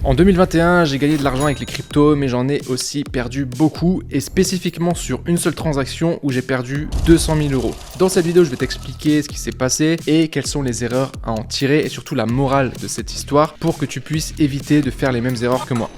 En 2021, j'ai gagné de l'argent avec les cryptos, mais j'en ai aussi perdu beaucoup, et spécifiquement sur une seule transaction où j'ai perdu 200 000 euros. Dans cette vidéo, je vais t'expliquer ce qui s'est passé et quelles sont les erreurs à en tirer, et surtout la morale de cette histoire pour que tu puisses éviter de faire les mêmes erreurs que moi.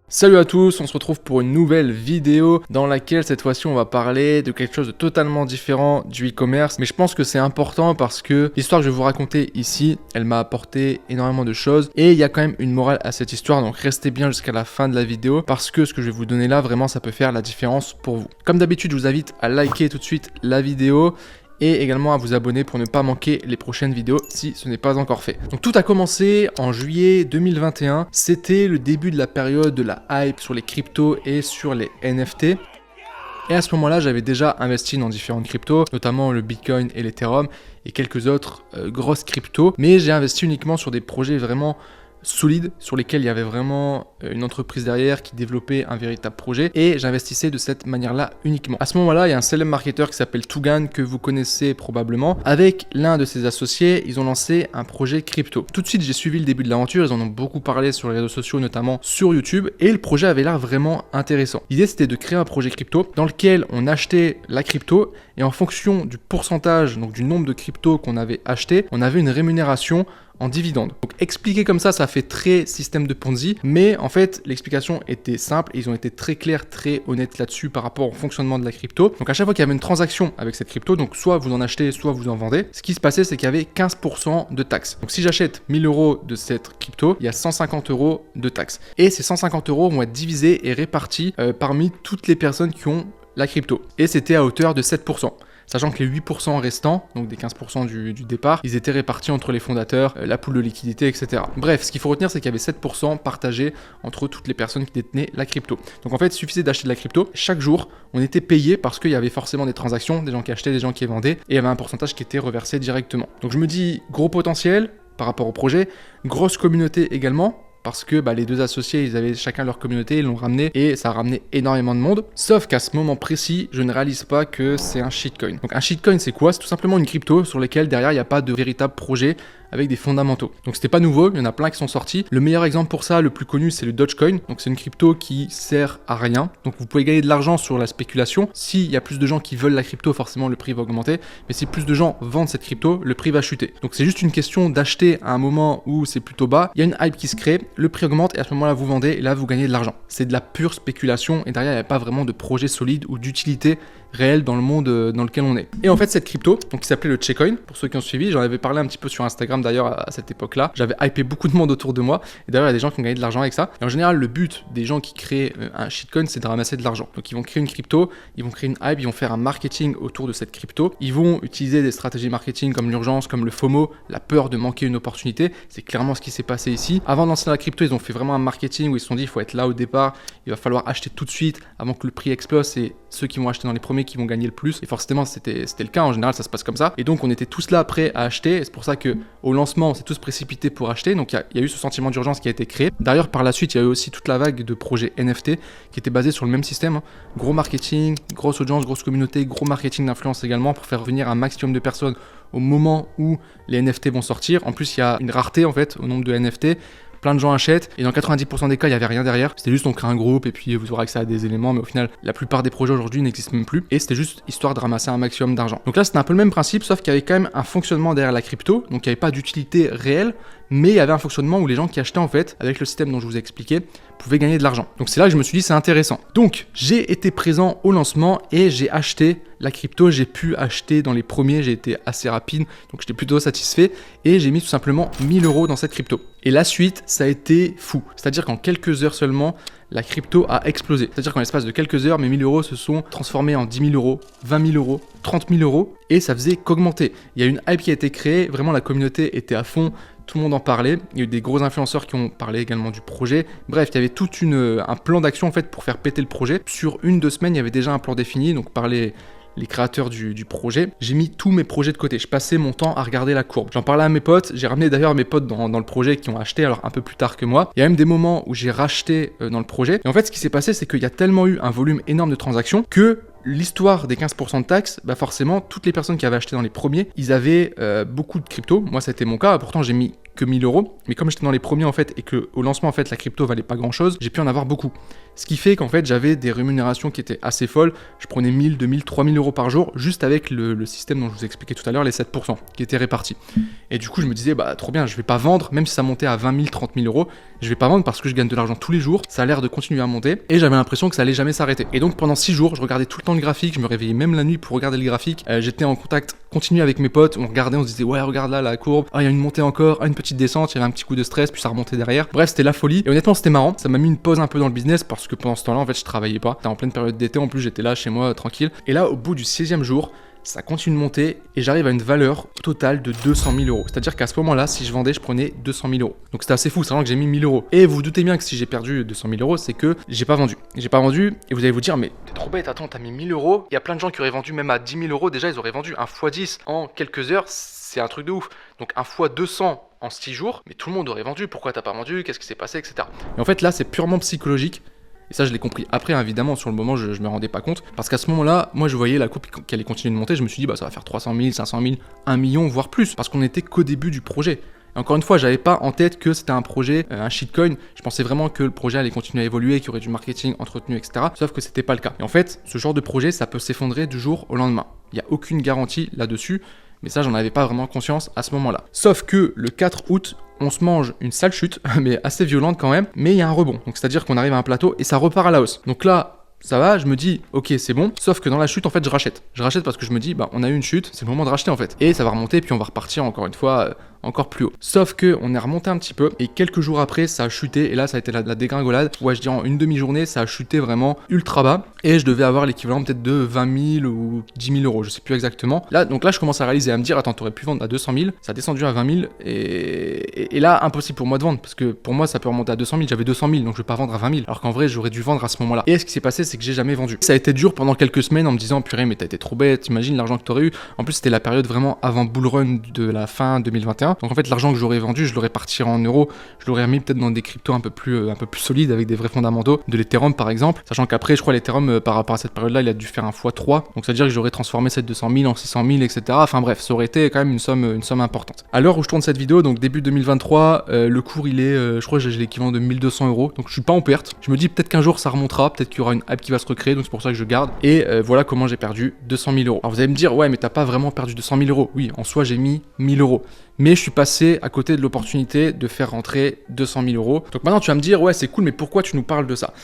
Salut à tous, on se retrouve pour une nouvelle vidéo dans laquelle cette fois-ci on va parler de quelque chose de totalement différent du e-commerce, mais je pense que c'est important parce que l'histoire que je vais vous raconter ici, elle m'a apporté énormément de choses et il y a quand même une morale à cette histoire, donc restez bien jusqu'à la fin de la vidéo parce que ce que je vais vous donner là, vraiment ça peut faire la différence pour vous. Comme d'habitude, je vous invite à liker tout de suite la vidéo et également à vous abonner pour ne pas manquer les prochaines vidéos si ce n'est pas encore fait. Donc tout a commencé en juillet 2021, c'était le début de la période de la hype sur les cryptos et sur les NFT. Et à ce moment-là, j'avais déjà investi dans différentes cryptos, notamment le Bitcoin et l'Ethereum et quelques autres grosses cryptos, mais j'ai investi uniquement sur des projets vraiment solides sur lesquels il y avait vraiment une entreprise derrière qui développait un véritable projet et j'investissais de cette manière-là uniquement. À ce moment-là, il y a un célèbre marketeur qui s'appelle Tougan que vous connaissez probablement. Avec l'un de ses associés, ils ont lancé un projet crypto. Tout de suite, j'ai suivi le début de l'aventure, ils en ont beaucoup parlé sur les réseaux sociaux, notamment sur YouTube, et le projet avait l'air vraiment intéressant. L'idée, c'était de créer un projet crypto dans lequel on achetait la crypto et en fonction du pourcentage, donc du nombre de cryptos qu'on avait acheté, on avait une rémunération en dividende. Donc expliqué comme ça fait très système de Ponzi, mais en fait l'explication était simple et ils ont été très clairs, très honnêtes là-dessus par rapport au fonctionnement de la crypto. Donc à chaque fois qu'il y avait une transaction avec cette crypto, donc soit vous en achetez, soit vous en vendez, ce qui se passait c'est qu'il y avait 15% de taxes. Donc si j'achète 1000 euros de cette crypto, il y a 150 euros de taxes. Et ces 150 euros vont être divisés et répartis parmi toutes les personnes qui ont la crypto. Et c'était à hauteur de 7%. Sachant que les 8% restants, donc des 15% du départ, ils étaient répartis entre les fondateurs, la pool de liquidité, etc. Bref, ce qu'il faut retenir, c'est qu'il y avait 7% partagés entre toutes les personnes qui détenaient la crypto. Donc en fait, il suffisait d'acheter de la crypto. Chaque jour, on était payé parce qu'il y avait forcément des transactions, des gens qui achetaient, des gens qui vendaient, et il y avait un pourcentage qui était reversé directement. Donc je me dis, gros potentiel par rapport au projet, grosse communauté également, parce que les deux associés, ils avaient chacun leur communauté, ils l'ont ramené et ça a ramené énormément de monde. Sauf qu'à ce moment précis, je ne réalise pas que c'est un shitcoin. Donc un shitcoin, c'est quoi? C'est tout simplement une crypto sur laquelle derrière, il n'y a pas de véritable projet avec des fondamentaux. Donc c'était pas nouveau, il y en a plein qui sont sortis. Le meilleur exemple pour ça, le plus connu, c'est le Dogecoin. Donc c'est une crypto qui sert à rien. Donc vous pouvez gagner de l'argent sur la spéculation. S'il y a plus de gens qui veulent la crypto, forcément le prix va augmenter. Mais si plus de gens vendent cette crypto, le prix va chuter. Donc c'est juste une question d'acheter à un moment où c'est plutôt bas. Il y a une hype qui se crée, le prix augmente et à ce moment-là vous vendez et là vous gagnez de l'argent. C'est de la pure spéculation et derrière il n'y a pas vraiment de projet solide ou d'utilité réelle dans le monde dans lequel on est. Et en fait cette crypto, donc qui s'appelait le Checkcoin, pour ceux qui ont suivi, j'en avais parlé un petit peu sur Instagram d'ailleurs à cette époque-là, j'avais hypé beaucoup de monde autour de moi et d'ailleurs il y a des gens qui ont gagné de l'argent avec ça. Et en général le but des gens qui créent un shitcoin, c'est de ramasser de l'argent. Donc ils vont créer une crypto, ils vont créer une hype, ils vont faire un marketing autour de cette crypto, ils vont utiliser des stratégies marketing comme l'urgence, comme le FOMO, la peur de manquer une opportunité. C'est clairement ce qui s'est passé ici. Avant de lancer la crypto, ils ont fait vraiment un marketing où ils se sont dit il faut être là au départ, il va falloir acheter tout de suite avant que le prix explose. C'est ceux qui vont acheter dans les premiers qui vont gagner le plus. Et forcément, c'était le cas. En général, ça se passe comme ça. Et donc, on était tous là prêts à acheter. Et c'est pour ça qu'au lancement, on s'est tous précipités pour acheter. Donc, il y a eu ce sentiment d'urgence qui a été créé. D'ailleurs, par la suite, il y a eu aussi toute la vague de projets NFT qui étaient basés sur le même système. Gros marketing, grosse audience, grosse communauté, gros marketing d'influence également pour faire venir un maximum de personnes au moment où les NFT vont sortir. En plus, il y a une rareté en fait au nombre de NFT. Plein de gens achètent et dans 90% des cas il n'y avait rien derrière, c'était juste on crée un groupe et puis vous aurez accès à des éléments, mais au final la plupart des projets aujourd'hui n'existent même plus et c'était juste histoire de ramasser un maximum d'argent. Donc là c'était un peu le même principe sauf qu'il y avait quand même un fonctionnement derrière la crypto, donc il n'y avait pas d'utilité réelle, mais il y avait un fonctionnement où les gens qui achetaient en fait avec le système dont je vous ai expliqué pouvaient gagner de l'argent. Donc c'est là que je me suis dit c'est intéressant. Donc j'ai été présent au lancement et j'ai acheté la crypto, j'ai pu acheter dans les premiers, j'ai été assez rapide, donc j'étais plutôt satisfait et j'ai mis tout simplement 1000 euros dans cette crypto. Et la suite, ça a été fou. C'est-à-dire qu'en quelques heures seulement, la crypto a explosé. C'est-à-dire qu'en l'espace de quelques heures, mes 1000 euros se sont transformés en 10 000 euros, 20 000 euros, 30 000 euros et ça faisait qu'augmenter. Il y a une hype qui a été créée, vraiment la communauté était à fond. Tout le monde en parlait, il y a eu des gros influenceurs qui ont parlé également du projet. Bref, il y avait tout un plan d'action en fait pour faire péter le projet. Sur 1-2 semaines, il y avait déjà un plan défini, donc par les les créateurs du projet, j'ai mis tous mes projets de côté. Je passais mon temps à regarder la courbe. J'en parlais à mes potes, j'ai ramené d'ailleurs mes potes dans le projet qui ont acheté, alors un peu plus tard que moi. Il y a même des moments où j'ai racheté dans le projet. Et en fait, ce qui s'est passé, c'est qu'il y a tellement eu un volume énorme de transactions que l'histoire des 15% de taxes, bah forcément, toutes les personnes qui avaient acheté dans les premiers, ils avaient beaucoup de crypto. Moi, c'était mon cas. Pourtant, j'ai mis que 1000 euros. Mais comme j'étais dans les premiers, en fait, et qu'au lancement, en fait, la crypto valait pas grand-chose, j'ai pu en avoir beaucoup. Ce qui fait qu'en fait, j'avais des rémunérations qui étaient assez folles. Je prenais 1000, 2000, 3000 euros par jour, juste avec le système dont je vous ai expliqué tout à l'heure, les 7%, qui étaient répartis. Et du coup, je me disais, bah trop bien, je vais pas vendre, même si ça montait à 20 000, 30 000 euros, je vais pas vendre parce que je gagne de l'argent tous les jours. Ça a l'air de continuer à monter. Et j'avais l'impression que ça allait jamais s'arrêter. Et donc, pendant 6 jours, je regardais tout le temps le graphique, je me réveillais même la nuit pour regarder le graphique. J'étais en contact continu avec mes potes, on regardait, on se disait, ouais, regarde là, la courbe, ah, il y a une montée encore, ah, une petite descente, il y avait un petit coup de stress, puis ça remontait derrière. Bref, c'était la folie. Et honnêtement, c'était marrant. Ça m'a mis une pause un peu dans le business parce que pendant ce temps-là, en fait, je travaillais pas. C'était en pleine période d'été, en plus, j'étais là chez moi, tranquille. Et là, au bout du 6e jour, ça continue de monter et j'arrive à une valeur totale de 200 000 euros. C'est-à-dire qu'à ce moment-là, si je vendais, je prenais 200 000 euros. Donc c'était assez fou, sachant que j'ai mis 1000 euros. Et vous vous doutez bien que si j'ai perdu 200 000 euros, c'est que j'ai pas vendu. J'ai pas vendu et vous allez vous dire, mais t'es trop bête, attends, t'as mis 1000 euros. Il y a plein de gens qui auraient vendu même à 10 000 euros. Déjà, ils auraient vendu un x10 en quelques heures. C'est un truc de ouf. Donc un x200 en 6 jours, mais tout le monde aurait vendu. Pourquoi t'as pas vendu? Qu'est-ce qui s'est passé, etc. Et en fait, là, c'est purement psychologique. Et ça, je l'ai compris après, évidemment, sur le moment, je me rendais pas compte. Parce qu'à ce moment-là, moi, je voyais la courbe qui allait continuer de monter. Je me suis dit, bah, ça va faire 300 000, 500 000, 1 million, voire plus. Parce qu'on n'était qu'au début du projet. Et encore une fois, j'avais pas en tête que c'était un projet, un shitcoin. Je pensais vraiment que le projet allait continuer à évoluer, qu'il y aurait du marketing entretenu, etc. Sauf que c'était pas le cas. Et en fait, ce genre de projet, ça peut s'effondrer du jour au lendemain. Il n'y a aucune garantie là-dessus. Mais ça, j'en avais pas vraiment conscience à ce moment-là. Sauf que le 4 août, on se mange une sale chute, mais assez violente quand même, mais il y a un rebond. Donc c'est-à-dire qu'on arrive à un plateau et ça repart à la hausse. Donc là, ça va, je me dis, ok, c'est bon. Sauf que dans la chute, en fait, je rachète. Je rachète parce que je me dis, bah, on a eu une chute, c'est le moment de racheter en fait. Et ça va remonter, puis on va repartir encore une fois, encore plus haut. Sauf que on est remonté un petit peu, et quelques jours après, ça a chuté, et là, ça a été la dégringolade. Ouais, je dis en une demi-journée, ça a chuté vraiment ultra bas, et je devais avoir l'équivalent peut-être de 20 000 ou 10 000 euros, je sais plus exactement. Là, donc là, je commence à réaliser, à me dire, attends, t'aurais pu vendre à 200 000, ça a descendu à 20 000, et là, impossible pour moi de vendre, parce que pour moi, ça peut remonter à 200 000, j'avais 200 000, donc je vais pas vendre à 20 000, alors qu'en vrai, j'aurais dû vendre à ce moment-là. Et ce qui s'est passé, c'est que j'ai jamais vendu. Ça a été dur pendant quelques semaines en me disant, purée, mais t'as été trop bête, t'imagines l'argent que t'aurais eu. En plus, c'était la période vraiment avant bull run de la fin 2021. Donc en fait, l'argent que j'aurais vendu, je l'aurais parti en euros, je l'aurais mis peut-être dans des cryptos un peu plus solides avec des vrais fondamentaux, de l'Ethereum par exemple. Sachant qu'après, je crois l'Ethereum par rapport à cette période-là, il a dû faire un x3. Donc ça veut dire que j'aurais transformé cette 200 000 en 600 000, etc. Enfin bref, ça aurait été quand même une somme importante. À l'heure où je tourne cette vidéo, donc début 2023, le cours il est, je crois que j'ai l'équivalent de 1200 euros. Donc je suis pas en perte. Je me dis peut-être qu'un jour ça remontera, peut-être qu'il y aura une hype qui va se recréer. Donc c'est pour ça que je garde. Et voilà comment j'ai perdu 200 000 euros. Alors vous allez me dire, ouais, mais t'as pas vraiment perdu 200 000 euros. Oui, en soi, j'ai mis 1000 euros. Mais je suis passé à côté de l'opportunité de faire rentrer 200 000 euros. Donc maintenant, tu vas me dire, ouais, c'est cool, mais pourquoi tu nous parles de ça?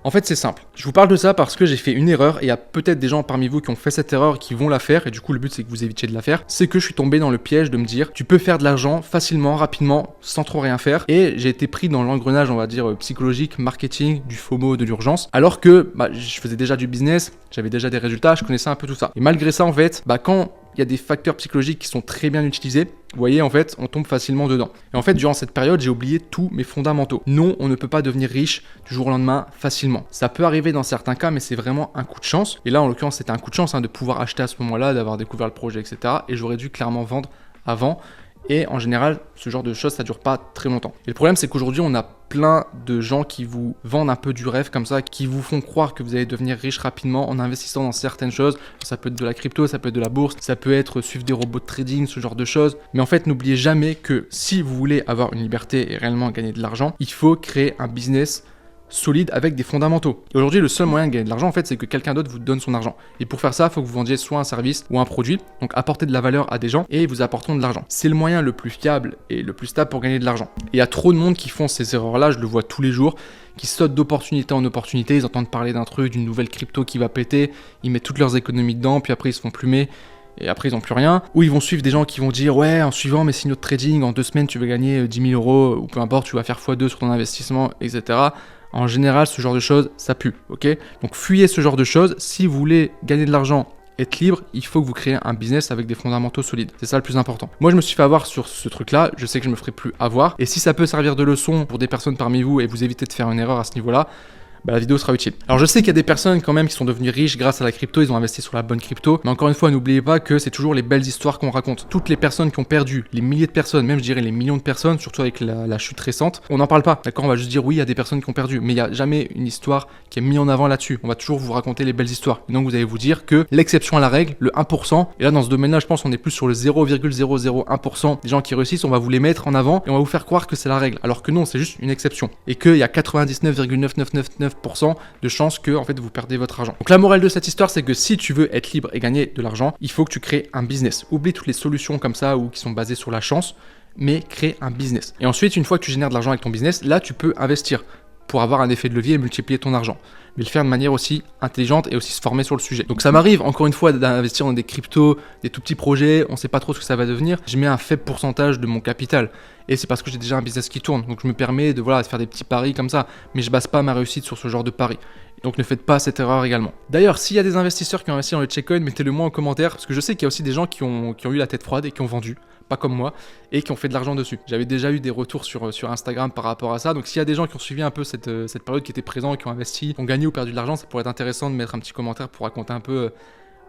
En fait, c'est simple. Je vous parle de ça parce que j'ai fait une erreur et il y a peut-être des gens parmi vous qui ont fait cette erreur et qui vont la faire. Et du coup, le but, c'est que vous évitiez de la faire. C'est que je suis tombé dans le piège de me dire, tu peux faire de l'argent facilement, rapidement, sans trop rien faire. Et j'ai été pris dans l'engrenage, on va dire, psychologique, marketing, du FOMO, de l'urgence. Alors que je faisais déjà du business, j'avais déjà des résultats, je connaissais un peu tout ça. Et malgré ça, en fait, quand il y a des facteurs psychologiques qui sont très bien utilisés, vous voyez, en fait, on tombe facilement dedans. Et en fait, durant cette période, j'ai oublié tous mes fondamentaux. Non, on ne peut pas devenir riche du jour au lendemain facilement. Ça peut arriver dans certains cas, mais c'est vraiment un coup de chance. Et là, en l'occurrence, c'était un coup de chance de pouvoir acheter à ce moment-là, d'avoir découvert le projet, etc. Et j'aurais dû clairement vendre avant. Et en général, ce genre de choses, ça dure pas très longtemps. Et le problème, c'est qu'aujourd'hui, on a plein de gens qui vous vendent un peu du rêve comme ça, qui vous font croire que vous allez devenir riche rapidement en investissant dans certaines choses. Ça peut être de la crypto, ça peut être de la bourse, ça peut être suivre des robots de trading, ce genre de choses. Mais en fait, n'oubliez jamais que si vous voulez avoir une liberté et réellement gagner de l'argent, il faut créer un business solide avec des fondamentaux. Et aujourd'hui, le seul moyen de gagner de l'argent, en fait, c'est que quelqu'un d'autre vous donne son argent. Et pour faire ça, il faut que vous vendiez soit un service ou un produit, donc apporter de la valeur à des gens et ils vous apporteront de l'argent. C'est le moyen le plus fiable et le plus stable pour gagner de l'argent. Et il y a trop de monde qui font ces erreurs-là, je le vois tous les jours, qui sautent d'opportunité en opportunité, ils entendent parler d'un truc, d'une nouvelle crypto qui va péter, ils mettent toutes leurs économies dedans, puis après ils se font plumer. Et après, ils n'ont plus rien. Ou ils vont suivre des gens qui vont dire, ouais, en suivant mes signaux de trading, en 2 semaines, tu vas gagner 10 000 euros, ou peu importe, tu vas faire x2 sur ton investissement, etc. En général, ce genre de choses, ça pue, ok? Donc, fuyez ce genre de choses. Si vous voulez gagner de l'argent, être libre, il faut que vous créez un business avec des fondamentaux solides. C'est ça le plus important. Moi, je me suis fait avoir sur ce truc-là. Je sais que je me ferai plus avoir. Et si ça peut servir de leçon pour des personnes parmi vous et vous éviter de faire une erreur à ce niveau-là, bah, la vidéo sera utile. Alors je sais qu'il y a des personnes quand même qui sont devenues riches grâce à la crypto, ils ont investi sur la bonne crypto, mais encore une fois, n'oubliez pas que c'est toujours les belles histoires qu'on raconte. Toutes les personnes qui ont perdu, les milliers de personnes, même je dirais les millions de personnes, surtout avec la chute récente, on n'en parle pas, d'accord? On va juste dire oui, il y a des personnes qui ont perdu, mais il n'y a jamais une histoire qui est mise en avant là-dessus. On va toujours vous raconter les belles histoires. Et donc vous allez vous dire que l'exception à la règle, le 1%, et là dans ce domaine-là, je pense qu'on est plus sur le 0,001% des gens qui réussissent, on va vous les mettre en avant et on va vous faire croire que c'est la règle, alors que non, c'est juste une exception. Et qu'il y a 99,9999% de chances que en fait vous perdez votre argent. Donc la morale de cette histoire, c'est que si tu veux être libre et gagner de l'argent, il faut que tu crées un business. Oublie toutes les solutions comme ça ou qui sont basées sur la chance, mais crée un business. Et ensuite, une fois que tu génères de l'argent avec ton business, là tu peux investir pour avoir un effet de levier et multiplier ton argent. Mais le faire de manière aussi intelligente et aussi se former sur le sujet. Donc ça m'arrive encore une fois d'investir dans des cryptos, des tout petits projets, on ne sait pas trop ce que ça va devenir. Je mets un faible pourcentage de mon capital. Et c'est parce que j'ai déjà un business qui tourne. Donc je me permets de faire des petits paris comme ça. Mais je base pas ma réussite sur ce genre de paris. Donc ne faites pas cette erreur également. D'ailleurs, s'il y a des investisseurs qui ont investi dans le Checkcoin, mettez-le moi en commentaire. Parce que je sais qu'il y a aussi des gens qui ont eu la tête froide et qui ont vendu. Pas comme moi, et qui ont fait de l'argent dessus. J'avais déjà eu des retours sur Instagram par rapport à ça, donc s'il y a des gens qui ont suivi un peu cette période, qui étaient présents, qui ont investi, qui ont gagné ou perdu de l'argent, ça pourrait être intéressant de mettre un petit commentaire pour raconter un peu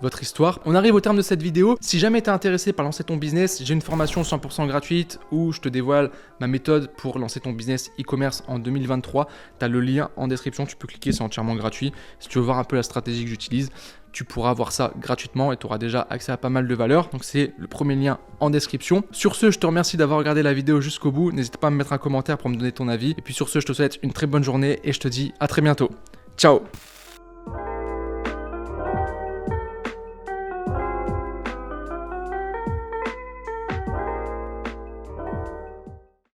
votre histoire. On arrive au terme de cette vidéo. Si jamais tu es intéressé par lancer ton business, j'ai une formation 100% gratuite où je te dévoile ma méthode pour lancer ton business e-commerce en 2023. Tu as le lien en description, tu peux cliquer, c'est entièrement gratuit. Si tu veux voir un peu la stratégie que j'utilise, tu pourras voir ça gratuitement et tu auras déjà accès à pas mal de valeurs. Donc c'est le premier lien en description. Sur ce, je te remercie d'avoir regardé la vidéo jusqu'au bout. N'hésite pas à me mettre un commentaire pour me donner ton avis. Et puis sur ce, je te souhaite une très bonne journée et je te dis à très bientôt. Ciao!